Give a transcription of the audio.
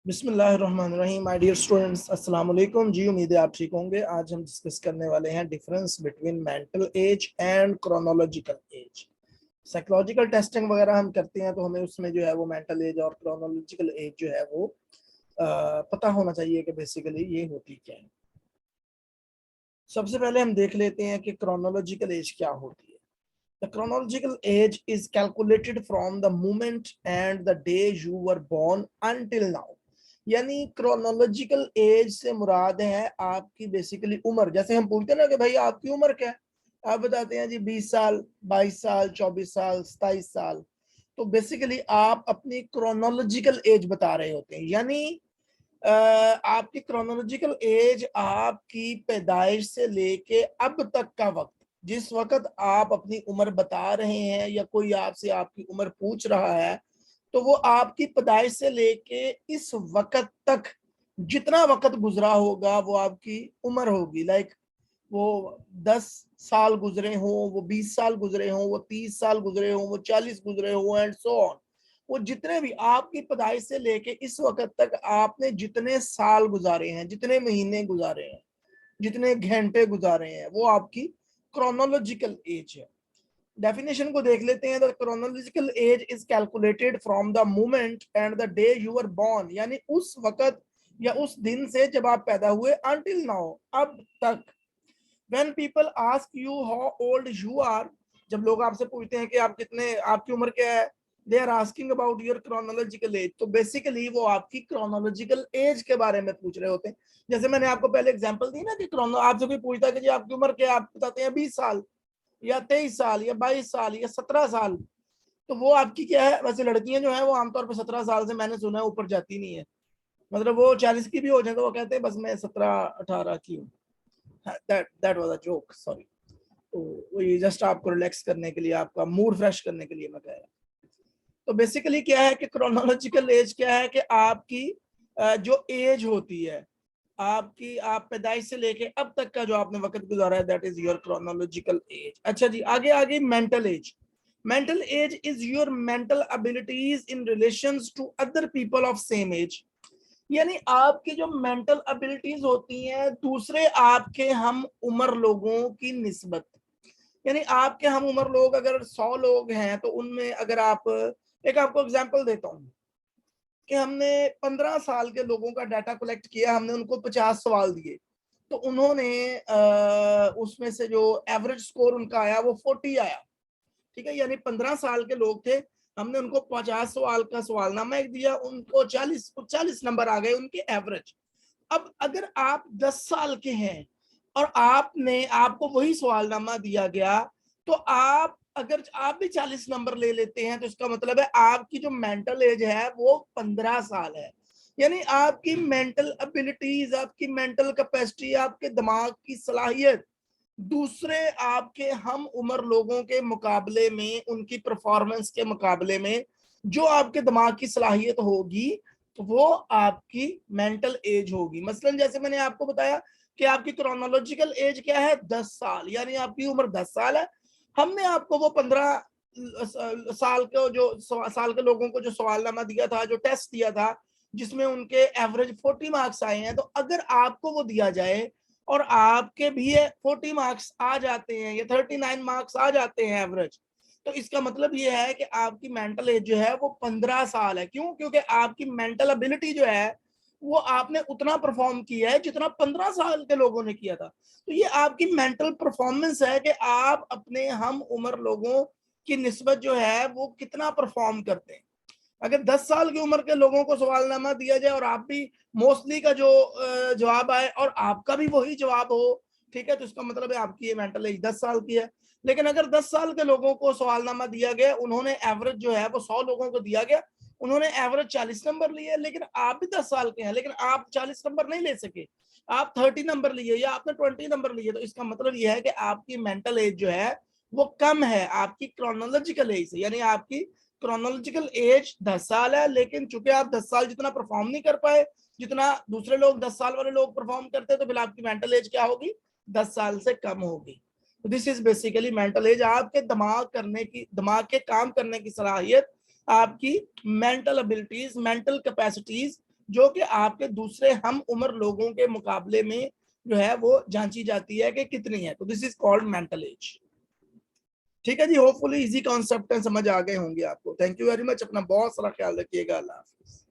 बिस्मिल्लाहिर्रहमानिर्रहीम। My dear students, अस्सलाम वालेकुम जी। उम्मीद है आप ठीक होंगे। आज हम डिस्कस करने वाले हैं difference between mental as and chronological age. Psychological testing वगैरह हम करते हैं तो हमें उसमें जो है वो मेंटल एज और क्रोनोलॉजिकल एज जो है वो पता होना चाहिए कि बेसिकली ये होती क्या है। सबसे पहले हम देख लेते हैं कि क्रोनोलॉजिकल एज क्या होती है। The chronological age is calculated from the moment and the day you were born until now. यानी क्रोनोलॉजिकल एज से मुराद है आपकी बेसिकली उम्र। जैसे हम पूछते हैं ना कि भाई आपकी उम्र क्या है, आप बताते हैं जी 20 साल, 22 साल, 24 साल, 27 साल। तो बेसिकली आप अपनी क्रोनोलॉजिकल एज बता रहे होते हैं। यानी आपकी क्रोनोलॉजिकल एज आपकी पैदाइश से लेके अब तक का वक्त, जिस वक्त आप अपनी उम्र बता रहे हैं या कोई आपसे आपकी उम्र पूछ रहा है, तो वो आपकी पैदाइश से लेके इस वक्त तक जितना वक्त गुजरा होगा वो आपकी उम्र होगी। लाइक वो 10 साल गुजरे हो, वो 20 साल गुजरे हो, वो 30 साल गुजरे हो, वो 40 गुजरे हो एंड सो ऑन। वो जितने भी आपकी पैदाइश से लेके इस वक्त तक आपने जितने साल गुजारे हैं, जितने महीने गुजारे हैं, जितने घंटे गुजारे हैं, वो आपकी क्रोनोलॉजिकल एज है। डेफिनेशन को देख लेते हैं। The chronological age is calculated from the moment and the day you are born, यानी उस वक्त या उस दिन से जब आप पैदा हुए, अंटिल नाउ, अब तक। When people ask you how old you are, जब लोग आपसे पूछते हैं कि आप कितने, आपकी उम्र क्या है, they are asking about your chronological age. तो बेसिकली वो आपकी क्रोनोलॉजिकल एज के बारे में पूछ रहे होते हैं। जैसे मैंने आपको पहले एग्जांपल दी ना कि क्रोनो, आपसे कोई पूछता है कि जी आपकी उम्र क्या है, आप बताते हैं 20 साल या 23 साल या 22 साल या 17 साल। तो वो आपकी क्या है, वैसे लड़कियां जो है वो आमतौर पर 17 साल से मैंने सुना है ऊपर जाती नहीं है। मतलब वो 40 की भी हो जाए तो वो कहते हैं बस मैं 17-18 की हूँ। That was a joke, sorry. तो ये जस्ट आपको रिलैक्स करने के लिए, आपका मूड फ्रेश करने के लिए मैं कह रहा हूँ। तो बेसिकली क्या है कि क्रोनोलॉजिकल एज क्या है कि आपकी जो एज होती है आपकी, आप पैदाइश से लेके अब तक का जो आपने वक्त गुजारा है, that is your chronological age. अच्छा जी, आगे आगे mental age. Mental age is your mental abilities in relations to other people of same age. यानी आपकी जो मेंटल एबिलिटीज होती हैं दूसरे आपके हम उम्र लोगों की निस्बत। यानी आपके हम उम्र लोग अगर 100 लोग हैं तो उनमें अगर आप, एक आपको एग्जांपल देता हूं कि हमने 15 साल के लोगों का डाटा कलेक्ट किया, हमने उनको 50 सवाल दिए, तो उन्होंने उसमें से जो एवरेज स्कोर उनका आया वो 40 आया। ठीक है, यानी 15 साल के लोग थे, हमने उनको 50 सवाल का सवालनामा एक दिया, उनको 40 नंबर आ गए उनके एवरेज। अब अगर आप 10 साल के हैं और आपने, आपको वही सवालनामा दिया गया, तो आप अगर आप भी 40 नंबर ले लेते हैं तो इसका मतलब है आपकी जो मेंटल एज है वो 15 साल है। यानी आपकी मेंटल एबिलिटीज, आपकी मेंटल कैपेसिटी, आपके दिमाग की सलाहियत दूसरे आपके हम उम्र लोगों के मुकाबले में, उनकी परफॉर्मेंस के मुकाबले में जो आपके दिमाग की सलाहियत होगी तो वो आपकी मेंटल एज होगी। मसलन जैसे मैंने आपको बताया कि आपकी क्रोनोलॉजिकल एज क्या है, 10 साल, यानी आपकी उम्र 10 साल है। हमने आपको वो 15 साल के जो साल के लोगों को जो सवालनामा दिया था, जो टेस्ट दिया था, जिसमें उनके एवरेज 40 मार्क्स आए हैं, तो अगर आपको वो दिया जाए और आपके भी 40 मार्क्स आ जाते हैं या 39 मार्क्स आ जाते हैं एवरेज, तो इसका मतलब ये है कि आपकी मेंटल एज जो है वो 15 साल है। क्यों? क्योंकि आपकी मेंटल एबिलिटी जो है वो आपने उतना परफॉर्म किया है जितना 15 साल के लोगों ने किया था। तो ये आपकी मेंटल परफॉर्मेंस है कि आप अपने हम उम्र लोगों की निस्बत जो है वो कितना परफॉर्म करते हैं। अगर 10 साल की उम्र के लोगों को सवालनामा दिया जाए और आप भी मोस्टली का जो जवाब आए और आपका भी वही जवाब हो, ठीक है, तो इसका मतलब है आपकी ये मेंटल एज 10 साल की है। लेकिन अगर 10 साल के लोगों को सवालनामा दिया गया, उन्होंने एवरेज जो है वो 100 लोगों को दिया गया, उन्होंने एवरेज 40 नंबर लिए, लेकिन आप भी 10 साल के हैं लेकिन आप 40 नंबर नहीं ले सके, आप 30 नंबर लिए या आपने 20 नंबर लिए, तो इसका मतलब यह है कि आपकी मेंटल एज जो है वो कम है आपकी क्रोनोलॉजिकल एज से। यानी आपकी क्रोनोलॉजिकल एज 10 साल है, लेकिन चूंकि आप 10 साल जितना परफॉर्म नहीं कर पाए जितना दूसरे लोग 10 साल वाले लोग परफॉर्म करते हैं, तो फिर आपकी मेंटल एज क्या होगी, 10 साल से कम होगी। This is basically mental as. आपके दिमाग करने की, दिमाग के काम करने की सलाहियत, आपकी मेंटल एबिलिटीज, मेंटल कैपेसिटीज जो कि आपके दूसरे हम उम्र लोगों के मुकाबले में जो है वो जांची जाती है कि कितनी है, तो this is called mental as. ठीक है जी, होपफुली इजी कॉन्सेप्ट है, समझ आ गए होंगे आपको। थैंक यू वेरी मच, अपना बहुत सारा ख्याल रखिएगा। अल्लाह हाफिज।